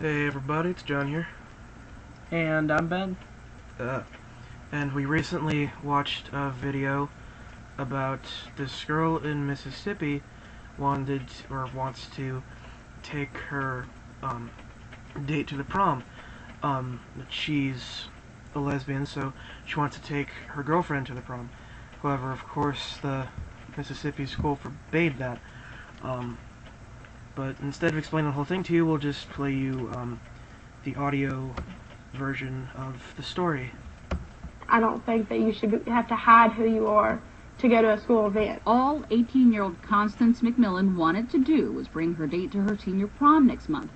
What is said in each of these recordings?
Hey everybody, it's John here. And I'm Ben. And we recently watched a video about this girl in Mississippi wants to take her date to the prom. She's a lesbian, so she wants to take her girlfriend to the prom. However, of course, the Mississippi school forbade that. But instead of explaining the whole thing to you, we'll just play you the audio version of the story. I don't think that you should have to hide who you are to go to a school event. All 18-year-old Constance McMillan wanted to do was bring her date to her senior prom next month.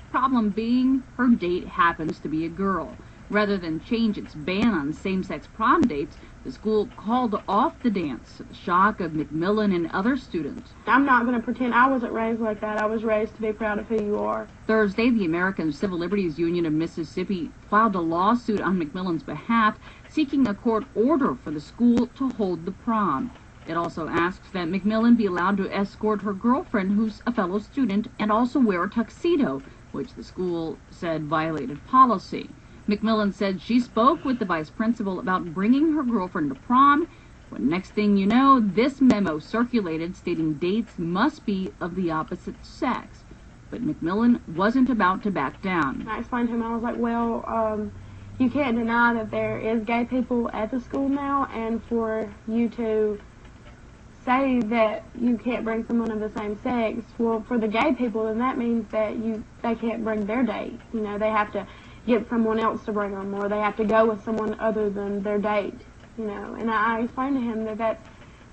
Problem being, her date happens to be a girl. Rather than change its ban on same-sex prom dates, the school called off the dance to the shock of McMillan and other students. I'm not going to pretend I wasn't raised like that. I was raised to be proud of who you are. Thursday, the American Civil Liberties Union of Mississippi filed a lawsuit on McMillan's behalf, seeking a court order for the school to hold the prom. It also asks that McMillan be allowed to escort her girlfriend, who's a fellow student, and also wear a tuxedo, which the school said violated policy. McMillan said she spoke with the vice principal about bringing her girlfriend to prom, when next thing you know, this memo circulated stating dates must be of the opposite sex. But McMillan wasn't about to back down. I explained to him, I was like, well, you can't deny that there is gay people at the school now, and for you to say that you can't bring someone of the same sex, well, for the gay people, then that means that they can't bring their date. You know, they have to get someone else to bring them, or they have to go with someone other than their date, you know. And I explained to him that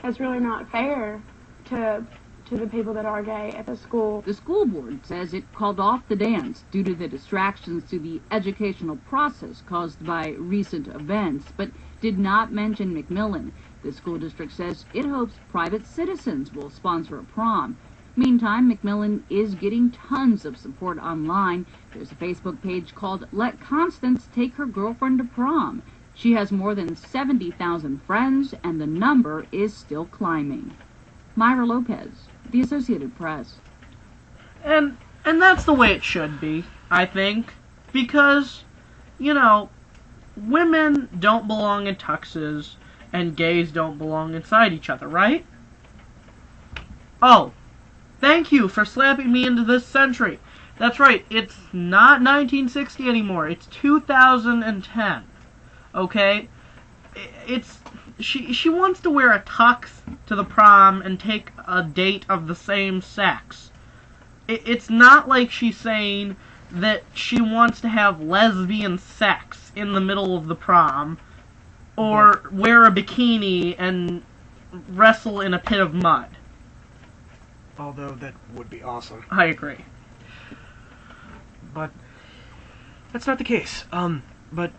that's really not fair to the people that are gay at the school. The school board says it called off the dance due to the distractions to the educational process caused by recent events, but did not mention McMillan. The school district says it hopes private citizens will sponsor a prom. Meantime, McMillan is getting tons of support online. There's a Facebook page called Let Constance Take Her Girlfriend to Prom. She has more than 70,000 friends, and the number is still climbing. Myra Lopez, The Associated Press. And that's the way it should be, I think. Because, you know, women don't belong in tuxes, and gays don't belong inside each other, right? Oh. Thank you for slapping me into this century. That's right, it's not 1960 anymore, it's 2010. Okay? She wants to wear a tux to the prom and take a date of the same sex. It's not like she's saying that she wants to have lesbian sex in the middle of the prom, or wear a bikini and wrestle in a pit of mud. Although that would be awesome. I agree. But that's not the case. But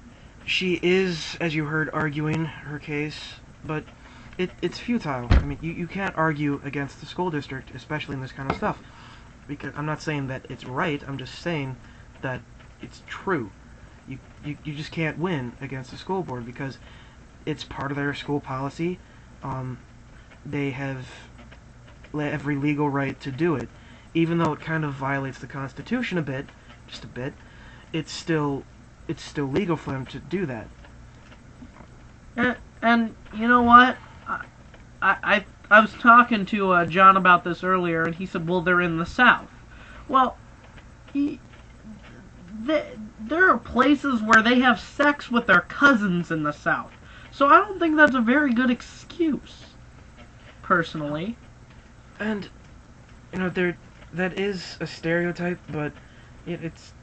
she is, as you heard, arguing her case, but it's futile. I mean, you can't argue against the school district, especially in this kind of stuff. Because I'm not saying that it's right, I'm just saying that it's true. You just can't win against the school board because it's part of their school policy. They have every legal right to do it. Even though it kind of violates the Constitution a bit, just a bit, it's still legal for them to do that. And you know what? I was talking to John about this earlier, and he said, well, they're in the South. Well, there are places where they have sex with their cousins in the South. So I don't think that's a very good excuse, personally. And, you know, that is a stereotype, but it's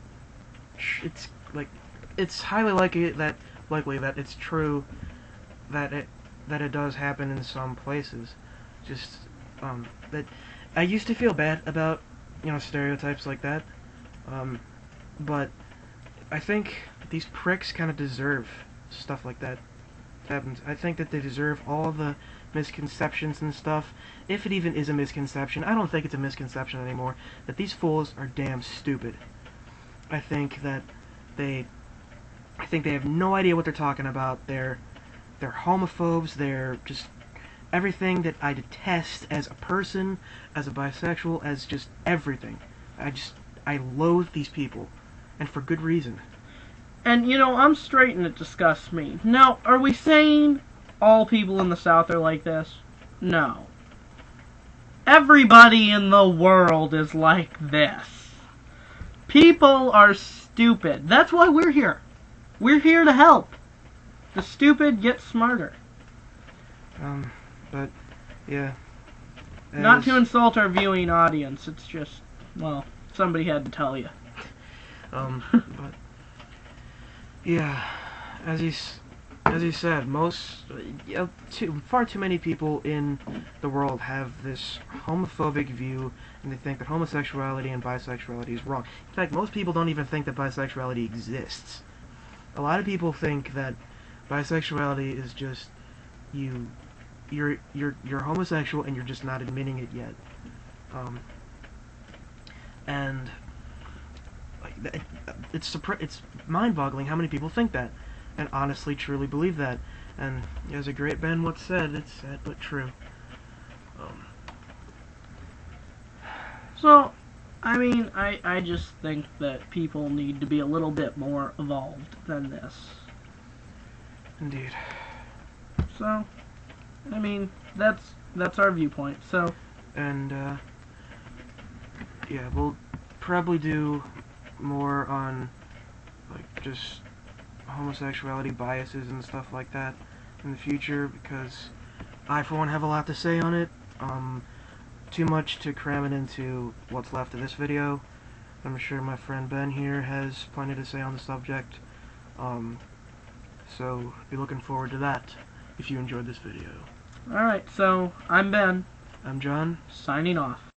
highly likely that it's true that it does happen in some places. Just that I used to feel bad about, you know, stereotypes like that, but I think these pricks kind of deserve stuff like that happens. I think that they deserve all the misconceptions and stuff, if it even is a misconception. I don't think it's a misconception anymore, that these fools are damn stupid. I think they have no idea what they're talking about. They're homophobes, they're just everything that I detest as a person, as a bisexual, as just everything. I loathe these people. and for good reason. And, you know, I'm straight and it disgusts me. Now, are we saying all people in the South are like this? No. Everybody in the world is like this. People are stupid. That's why we're here. We're here to help. The stupid get smarter. But, yeah. Not to insult our viewing audience, it's just, well, somebody had to tell you. But, yeah, as he said, far too many people in the world have this homophobic view, and they think that homosexuality and bisexuality is wrong. In fact, most people don't even think that bisexuality exists. A lot of people think that bisexuality is just you're homosexual and you're just not admitting it yet. And like it's mind-boggling how many people think that, and honestly, truly believe that. And as a great band once said, it's sad but true. So, I mean, I just think that people need to be a little bit more evolved than this. Indeed. So, I mean, that's our viewpoint. So, and yeah, we'll probably do more on like just homosexuality biases and stuff like that in the future, because I for one have a lot to say on it. Too much to cram it into what's left of this video. I'm sure my friend Ben here has plenty to say on the subject. So be looking forward to that if you enjoyed this video. alright, so I'm Ben, I'm John. signing off.